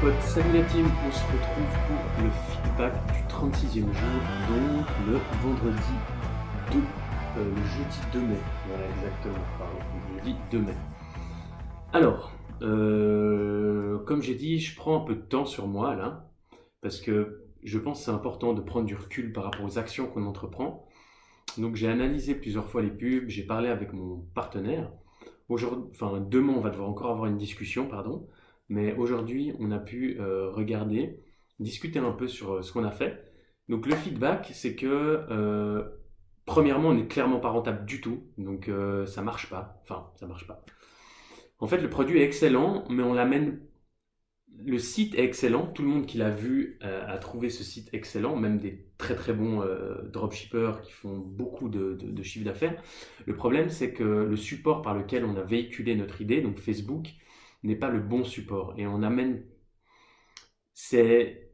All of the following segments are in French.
potes, salut la team, on se retrouve pour le feedback du 36e jour, donc le vendredi 2, le jeudi 2 mai, voilà exactement, pardon, le jeudi 2 mai. Alors, comme j'ai dit, je prends un peu de temps sur moi là, parce que je pense que c'est important de prendre du recul par rapport aux actions qu'on entreprend. Donc j'ai analysé plusieurs fois les pubs, j'ai parlé avec mon partenaire. Demain, on va devoir encore avoir une discussion, pardon. Mais aujourd'hui, on a pu regarder, discuter un peu sur ce qu'on a fait. Donc le feedback, c'est que premièrement, on n'est clairement pas rentable du tout. Donc ça marche pas. Enfin, ça marche pas. En fait, le produit est excellent, mais on l'amène. Le site est excellent. Tout le monde qui l'a vu a trouvé ce site excellent, même des très très bons dropshippers qui font beaucoup de chiffre d'affaires. Le problème, c'est que le support par lequel on a véhiculé notre idée, donc Facebook, n'est pas le bon support. Et on amène. C'est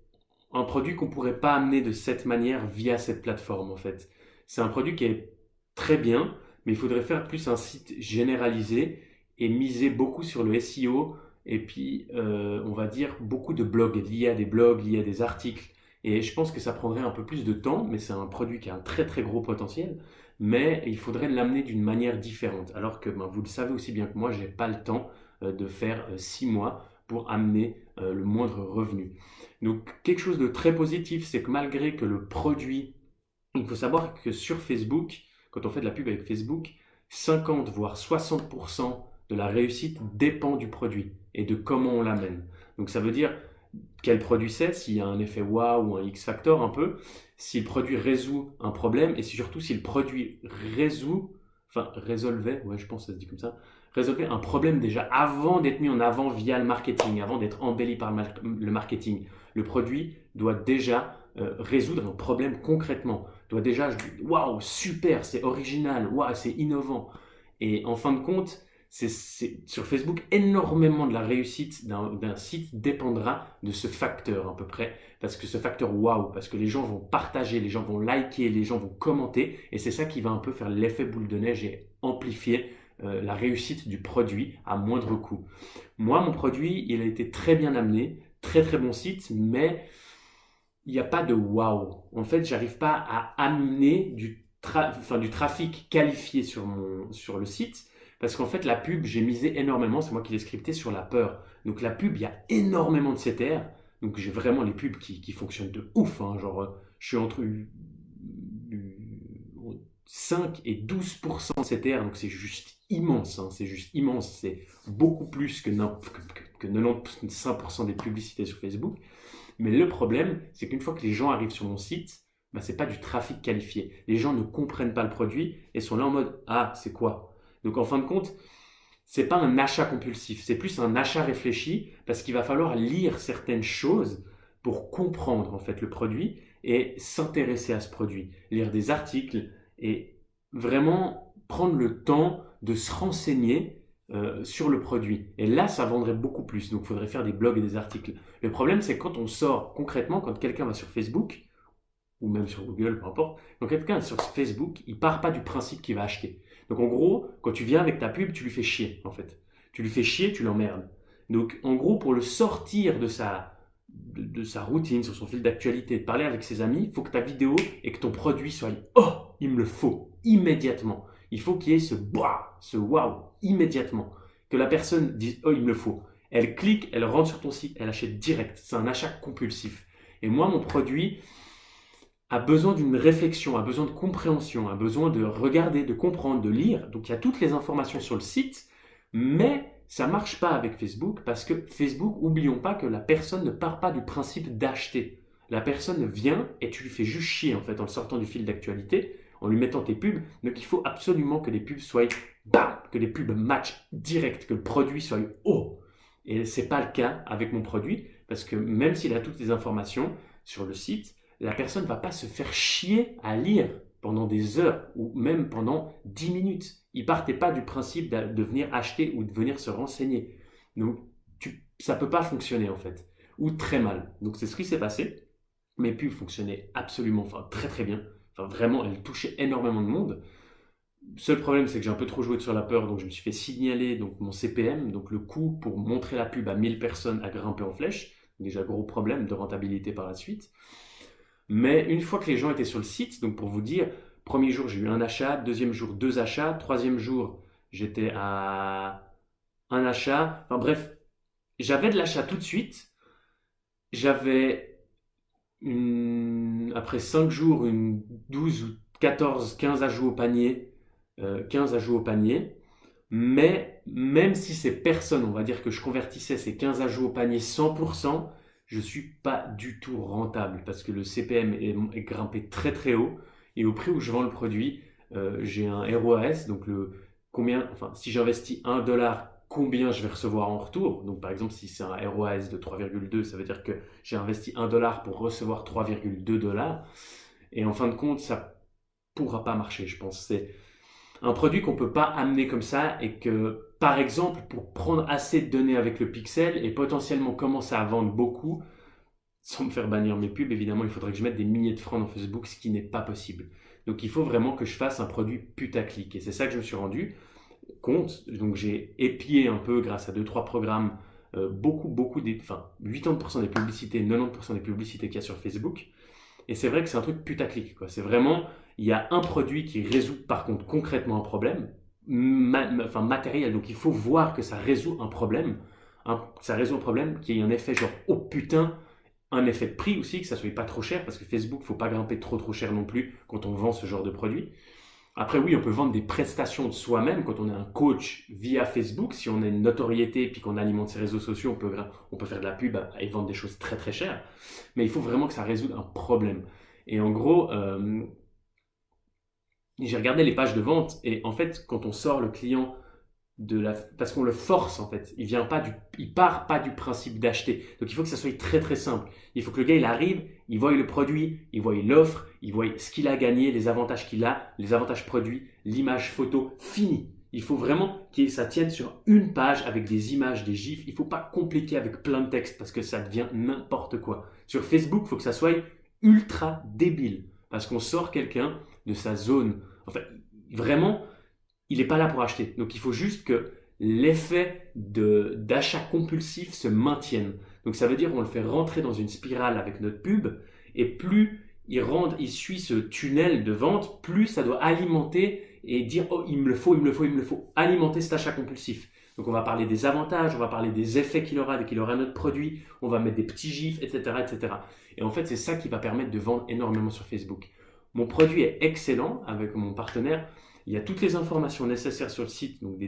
un produit qu'on ne pourrait pas amener de cette manière via cette plateforme, en fait. C'est un produit qui est très bien, mais il faudrait faire plus un site généralisé et miser beaucoup sur le SEO et puis, on va dire, beaucoup de blogs, liés à des blogs, liés à des articles. Et je pense que ça prendrait un peu plus de temps, mais c'est un produit qui a un très très gros potentiel, mais il faudrait l'amener d'une manière différente. Alors que vous le savez aussi bien que moi, je n'ai pas le temps de faire 6 mois pour amener le moindre revenu. Donc quelque chose de très positif, c'est que malgré que le produit, il faut savoir que sur Facebook, quand on fait de la pub avec Facebook, 50 voire 60% de la réussite dépend du produit et de comment on l'amène. Donc ça veut dire quel produit c'est, s'il y a un effet wow ou un X-factor un peu, si le produit résout un problème et surtout si le produit résolvait, ouais je pense que ça se dit comme ça, résolvait un problème déjà avant d'être mis en avant via le marketing, avant d'être embelli par le marketing. Le produit doit déjà résoudre un problème concrètement. Doit déjà, waouh, super, c'est original, waouh, c'est innovant. Et en fin de compte, sur Facebook, énormément de la réussite d'un site dépendra de ce facteur à peu près, parce que ce facteur waouh, parce que les gens vont partager, les gens vont liker, les gens vont commenter, et c'est ça qui va un peu faire l'effet boule de neige et amplifier la réussite du produit à moindre coût. Moi, mon produit, il a été très bien amené, très très bon site, mais il n'y a pas de wow. En fait, j'arrive pas à amener du trafic qualifié sur le site parce qu'en fait, la pub, j'ai misé énormément, c'est moi qui l'ai scripté sur la peur. Donc la pub, il y a énormément de CTR. Donc j'ai vraiment les pubs qui fonctionnent de ouf. Hein. Genre, je suis entre 5 et 12% de CTR, donc c'est juste immense. Hein. C'est juste immense. C'est beaucoup plus que 95% des publicités sur Facebook. Mais le problème, c'est qu'une fois que les gens arrivent sur mon site, ce n'est pas du trafic qualifié. Les gens ne comprennent pas le produit et sont là en mode ah, c'est quoi? Donc en fin de compte, ce n'est pas un achat compulsif, c'est plus un achat réfléchi parce qu'il va falloir lire certaines choses pour comprendre en fait le produit et s'intéresser à ce produit, lire des articles et vraiment prendre le temps de se renseigner sur le produit. Et là, ça vendrait beaucoup plus. Donc, il faudrait faire des blogs et des articles. Le problème, c'est que quand on sort concrètement, quand quelqu'un va sur Facebook, ou même sur Google, peu importe, quand quelqu'un est sur Facebook, il part pas du principe qu'il va acheter. Donc, en gros, quand tu viens avec ta pub, tu lui fais chier, en fait. Tu lui fais chier, tu l'emmerdes. Donc, en gros, pour le sortir de sa routine, sur son fil d'actualité, de parler avec ses amis, il faut que ta vidéo et que ton produit soient « Oh, il me le faut !» immédiatement. Il faut qu'il y ait ce wow immédiatement. Que la personne dise « Oh, il me le faut !» Elle clique, elle rentre sur ton site, elle achète direct. C'est un achat compulsif. Et moi, mon produit a besoin d'une réflexion, a besoin de compréhension, a besoin de regarder, de comprendre, de lire. Donc, il y a toutes les informations sur le site, mais ça ne marche pas avec Facebook parce que Facebook, oublions pas que la personne ne part pas du principe d'acheter. La personne vient et tu lui fais juste chier en fait en le sortant du fil d'actualité, en lui mettant tes pubs. Donc il faut absolument que les pubs soient bam, que les pubs matchent direct, que le produit soit haut. Et c'est pas le cas avec mon produit parce que même s'il a toutes les informations sur le site, la personne ne va pas se faire chier à lire pendant des heures ou même pendant 10 minutes. Ils ne partaient pas du principe de venir acheter ou de venir se renseigner. Donc, ça ne peut pas fonctionner en fait, ou très mal. Donc, c'est ce qui s'est passé. Mes pubs fonctionnaient absolument, très très bien. Vraiment, elles touchaient énormément de monde. Le seul problème, c'est que j'ai un peu trop joué sur la peur, donc je me suis fait signaler donc, mon CPM, donc le coût pour montrer la pub à 1000 personnes a grimpé en flèche. Déjà, gros problème de rentabilité par la suite. Mais une fois que les gens étaient sur le site, donc pour vous dire, premier jour, j'ai eu un achat, deuxième jour, 2 achats, troisième jour, j'étais à un achat. Enfin bref, j'avais de l'achat tout de suite. J'avais après 5 jours, une 12 ou 14, 15 ajouts au panier. 15 ajouts au panier. Mais même si ces personnes, on va dire que je convertissais ces 15 ajouts au panier 100%, je ne suis pas du tout rentable parce que le CPM est grimpé très très haut et au prix où je vends le produit, j'ai un ROAS, donc si j'investis 1 $, combien je vais recevoir en retour. Donc par exemple, si c'est un ROAS de 3,2, ça veut dire que j'ai investi 1 $ pour recevoir 3,2 $. Et en fin de compte, ça pourra pas marcher, je pense. C'est un produit qu'on ne peut pas amener comme ça et que, par exemple, pour prendre assez de données avec le pixel et potentiellement commencer à vendre beaucoup, sans me faire bannir mes pubs, évidemment, il faudrait que je mette des milliers de francs dans Facebook, ce qui n'est pas possible. Donc il faut vraiment que je fasse un produit putaclic. Et c'est ça que je me suis rendu compte. Donc j'ai épié un peu grâce à 2-3 programmes, beaucoup, 80% des publicités, 90% des publicités qu'il y a sur Facebook. Et c'est vrai que c'est un truc putaclic, quoi. C'est vraiment, il y a un produit qui résout par contre concrètement un problème, matériel. Donc il faut voir que ça résout un problème, ça résout un problème qui ait un effet genre, oh putain, un effet de prix aussi, que ça soit pas trop cher, parce que Facebook, faut pas grimper trop cher non plus quand on vend ce genre de produit. Après, oui, on peut vendre des prestations de soi-même quand on est un coach via Facebook. Si on a une notoriété et puis qu'on alimente ses réseaux sociaux, on peut faire de la pub et vendre des choses très très chères. Mais il faut vraiment que ça résout un problème. Et en gros, j'ai regardé les pages de vente et en fait, quand on sort le client parce qu'on le force en fait, il part pas du principe d'acheter. Donc il faut que ça soit très très simple. Il faut que le gars il arrive, il voit le produit, il voit l'offre, il voit ce qu'il a gagné, les avantages qu'il a, les avantages produits, l'image photo, fini. Il faut vraiment que ça tienne sur une page avec des images, des gifs. Il ne faut pas compliquer avec plein de textes parce que ça devient n'importe quoi. Sur Facebook, il faut que ça soit ultra débile parce qu'on sort quelqu'un de sa zone. Enfin, vraiment, il n'est pas là pour acheter. Donc il faut juste que l'effet d'achat compulsif se maintienne. Donc ça veut dire qu'on le fait rentrer dans une spirale avec notre pub et plus il suit ce tunnel de vente, plus ça doit alimenter et dire oh il me le faut, alimenter cet achat compulsif. Donc on va parler des avantages, on va parler des effets qu'il aura dès qu'il aura notre produit, on va mettre des petits gifs, etc., etc. Et en fait c'est ça qui va permettre de vendre énormément sur Facebook. Mon produit est excellent avec mon partenaire. Il y a toutes les informations nécessaires sur le site, donc plus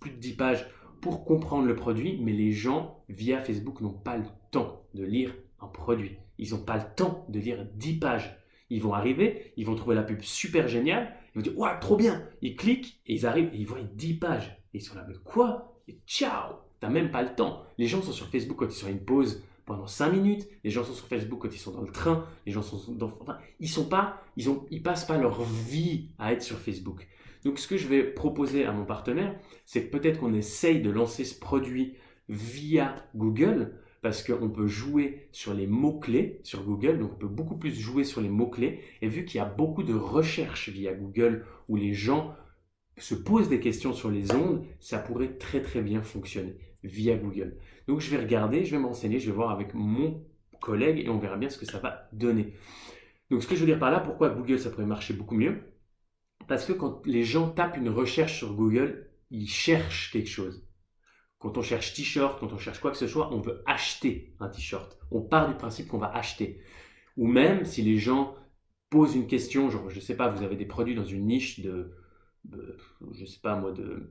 de 10 pages pour comprendre le produit, mais les gens via Facebook n'ont pas le temps de lire un produit. Ils n'ont pas le temps de lire 10 pages. Ils vont arriver, ils vont trouver la pub super géniale, ils vont dire « Ouah, trop bien !» Ils cliquent et ils arrivent et ils voient 10 pages. Et ils sont là « Mais quoi ?» Et ciao, t'as même pas le temps. Les gens sont sur Facebook quand ils sont à une pause pendant 5 minutes, les gens sont sur Facebook quand ils sont dans le train, les gens sont ils passent pas leur vie à être sur Facebook. Donc ce que je vais proposer à mon partenaire, c'est que peut-être qu'on essaye de lancer ce produit via Google, parce qu'on peut jouer sur les mots-clés sur Google, donc on peut beaucoup plus jouer sur les mots-clés, et vu qu'il y a beaucoup de recherches via Google, où les gens se posent des questions sur les ondes, ça pourrait très très bien fonctionner via Google. Donc je vais regarder, je vais m'enseigner, je vais voir avec mon collègue et on verra bien ce que ça va donner. Donc ce que je veux dire par là, pourquoi Google ça pourrait marcher beaucoup mieux? Parce que quand les gens tapent une recherche sur Google, ils cherchent quelque chose. Quand on cherche t-shirt, quand on cherche quoi que ce soit, on veut acheter un t-shirt. On part du principe qu'on va acheter. Ou même si les gens posent une question, genre je sais pas, vous avez des produits dans une niche je sais pas moi, de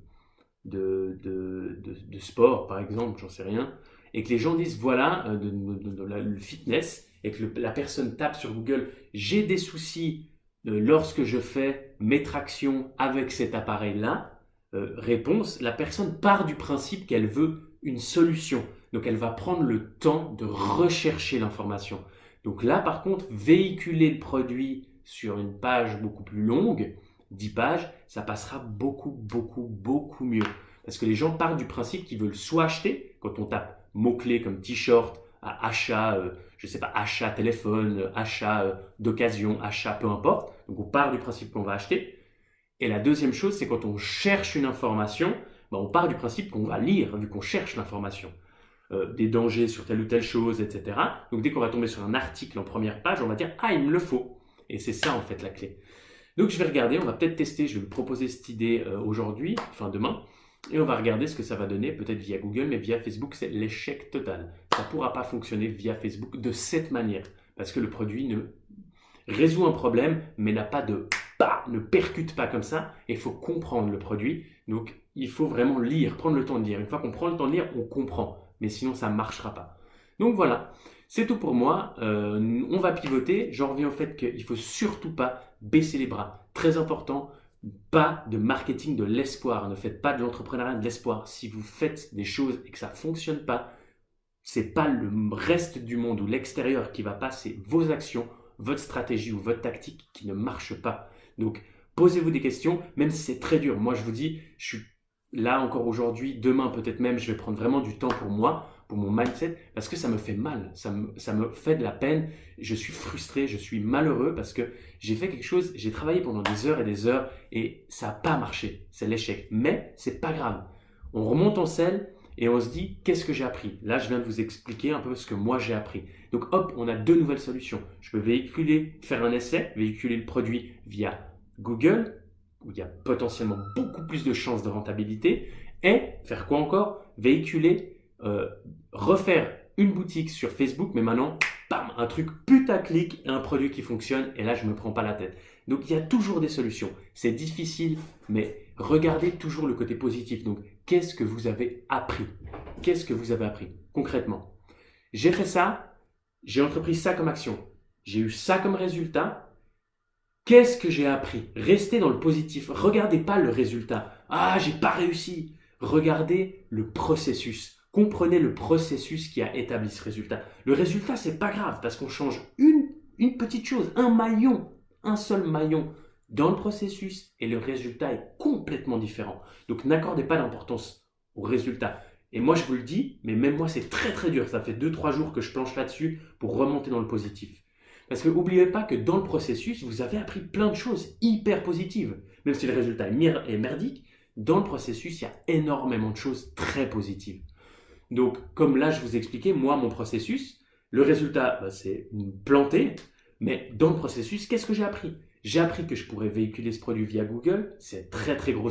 sport, par exemple, j'en sais rien, et que les gens disent voilà, le fitness, et que la personne tape sur Google j'ai des soucis lorsque je fais mes tractions avec cet appareil-là, réponse, la personne part du principe qu'elle veut une solution. Donc elle va prendre le temps de rechercher l'information. Donc là, par contre, véhiculer le produit sur une page beaucoup plus longue, 10 pages, ça passera beaucoup mieux. Parce que les gens partent du principe qu'ils veulent soit acheter, quand on tape mots-clés comme t-shirt, achat, je sais pas, achat téléphone, achat d'occasion, achat peu importe. Donc on part du principe qu'on va acheter. Et la deuxième chose, c'est quand on cherche une information, on part du principe qu'on va lire, vu qu'on cherche l'information. des dangers sur telle ou telle chose, etc. Donc dès qu'on va tomber sur un article en première page, on va dire « Ah, il me le faut ». Et c'est ça en fait la clé. Donc je vais regarder, on va peut-être tester, je vais vous proposer cette idée aujourd'hui, enfin demain, et on va regarder ce que ça va donner, peut-être via Google, mais via Facebook, c'est l'échec total. Ça ne pourra pas fonctionner via Facebook de cette manière, parce que le produit résout un problème, mais n'a pas de ne percute pas comme ça, et il faut comprendre le produit. Donc il faut vraiment lire, prendre le temps de lire. Une fois qu'on prend le temps de lire, on comprend, mais sinon ça ne marchera pas. Donc voilà, c'est tout pour moi. On va pivoter. J'en reviens au fait qu'il ne faut surtout pas baisser les bras. Très important, pas de marketing de l'espoir. Ne faites pas de l'entrepreneuriat de l'espoir. Si vous faites des choses et que ça ne fonctionne pas, c'est pas le reste du monde ou l'extérieur qui va pas, c'est vos actions, votre stratégie ou votre tactique qui ne marche pas. Donc, posez-vous des questions, même si c'est très dur. Moi, je vous dis, je suis là encore aujourd'hui, demain peut-être même, je vais prendre vraiment du temps pour moi, pour mon mindset, parce que ça me fait mal, ça me fait de la peine, je suis frustré, je suis malheureux parce que j'ai fait quelque chose, j'ai travaillé pendant des heures et ça n'a pas marché, c'est l'échec. Mais c'est pas grave, on remonte en selle et on se dit qu'est-ce que j'ai appris. Là, je viens de vous expliquer un peu ce que moi j'ai appris. Donc hop, on a deux nouvelles solutions. Je peux faire un essai, véhiculer le produit via Google, où il y a potentiellement beaucoup plus de chances de rentabilité, et faire quoi encore? Véhiculer, refaire une boutique sur Facebook, mais maintenant, bam, un truc putaclic et un produit qui fonctionne, et là, je ne me prends pas la tête. Donc, il y a toujours des solutions. C'est difficile, mais regardez toujours le côté positif. Donc, qu'est-ce que vous avez appris? Qu'est-ce que vous avez appris concrètement? J'ai fait ça, j'ai entrepris ça comme action, j'ai eu ça comme résultat. Qu'est-ce que j'ai appris? Restez dans le positif. Regardez pas le résultat. Ah, j'ai pas réussi. Regardez le processus. Comprenez le processus qui a établi ce résultat. Le résultat, c'est pas grave parce qu'on change une petite chose, un maillon, un seul maillon dans le processus et le résultat est complètement différent. Donc, n'accordez pas d'importance au résultat. Et moi, je vous le dis, mais même moi, c'est très très dur. Ça fait 2-3 jours que je planche là-dessus pour remonter dans le positif. Parce que n'oubliez pas que dans le processus, vous avez appris plein de choses hyper positives. Même si le résultat est merdique, dans le processus, il y a énormément de choses très positives. Donc, comme là, je vous expliquais, moi, mon processus, le résultat, c'est planter. Mais dans le processus, qu'est-ce que j'ai appris? J'ai appris que je pourrais véhiculer ce produit via Google. C'est très, très gros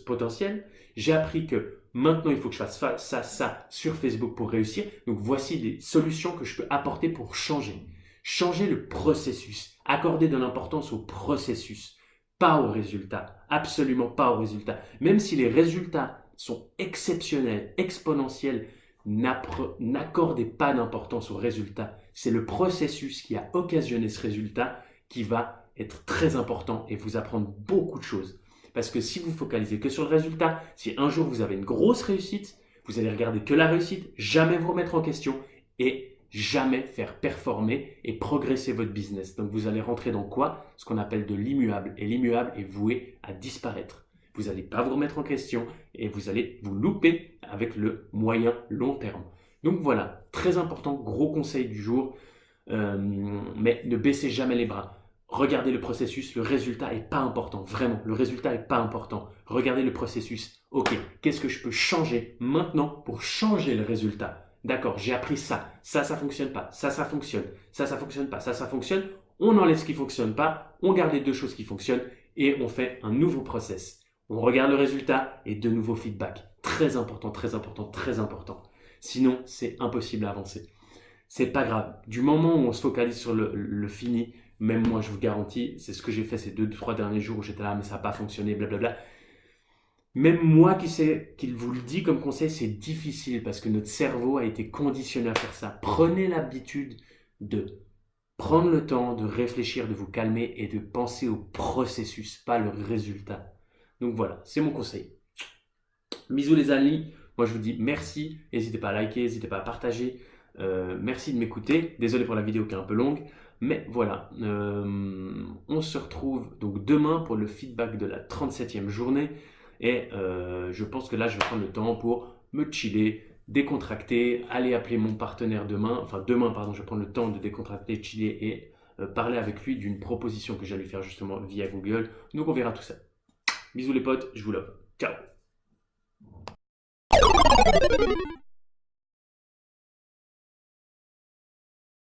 potentiel. J'ai appris que maintenant, il faut que je fasse ça sur Facebook pour réussir. Donc, voici des solutions que je peux apporter pour changer. Changer le processus. Accorder de l'importance au processus, pas au résultat. Absolument pas au résultat. Même si les résultats sont exceptionnels, exponentiels, n'accordez pas d'importance au résultat. C'est le processus qui a occasionné ce résultat qui va être très important et vous apprendre beaucoup de choses. Parce que si vous focalisez que sur le résultat, si un jour vous avez une grosse réussite, vous allez regarder que la réussite, jamais vous remettre en question et jamais faire performer et progresser votre business. Donc vous allez rentrer dans quoi? Ce qu'on appelle de l'immuable. Et l'immuable est voué à disparaître. Vous n'allez pas vous remettre en question et vous allez vous louper avec le moyen long terme. Donc voilà, très important, gros conseil du jour, mais ne baissez jamais les bras. Regardez le processus, le résultat n'est pas important, vraiment, le résultat n'est pas important. Regardez le processus. Ok, qu'est-ce que je peux changer maintenant pour changer le résultat? D'accord, j'ai appris ça fonctionne pas, ça fonctionne, ça fonctionne pas, ça fonctionne. On enlève ce qui fonctionne pas, on garde les deux choses qui fonctionnent et on fait un nouveau process. On regarde le résultat et de nouveaux feedbacks. Très important, très important, très important. Sinon, c'est impossible à avancer. C'est pas grave. Du moment où on se focalise sur le fini, même moi, je vous garantis, c'est ce que j'ai fait ces 2-3 derniers jours où j'étais là, mais ça n'a pas fonctionné, blablabla. Même moi qui vous le dis comme conseil, c'est difficile parce que notre cerveau a été conditionné à faire ça. Prenez l'habitude de prendre le temps de réfléchir, de vous calmer et de penser au processus, pas le résultat. Donc voilà, c'est mon conseil. Bisous les amis, moi je vous dis merci, n'hésitez pas à liker, n'hésitez pas à partager, merci de m'écouter, désolé pour la vidéo qui est un peu longue, mais voilà, on se retrouve donc demain pour le feedback de la 37e journée et je pense que là je vais prendre le temps pour me chiller, décontracter, aller appeler mon partenaire demain, je vais prendre le temps de décontracter, chiller et parler avec lui d'une proposition que j'allais faire justement via Google, donc on verra tout ça. Bisous les potes, je vous love. Ciao.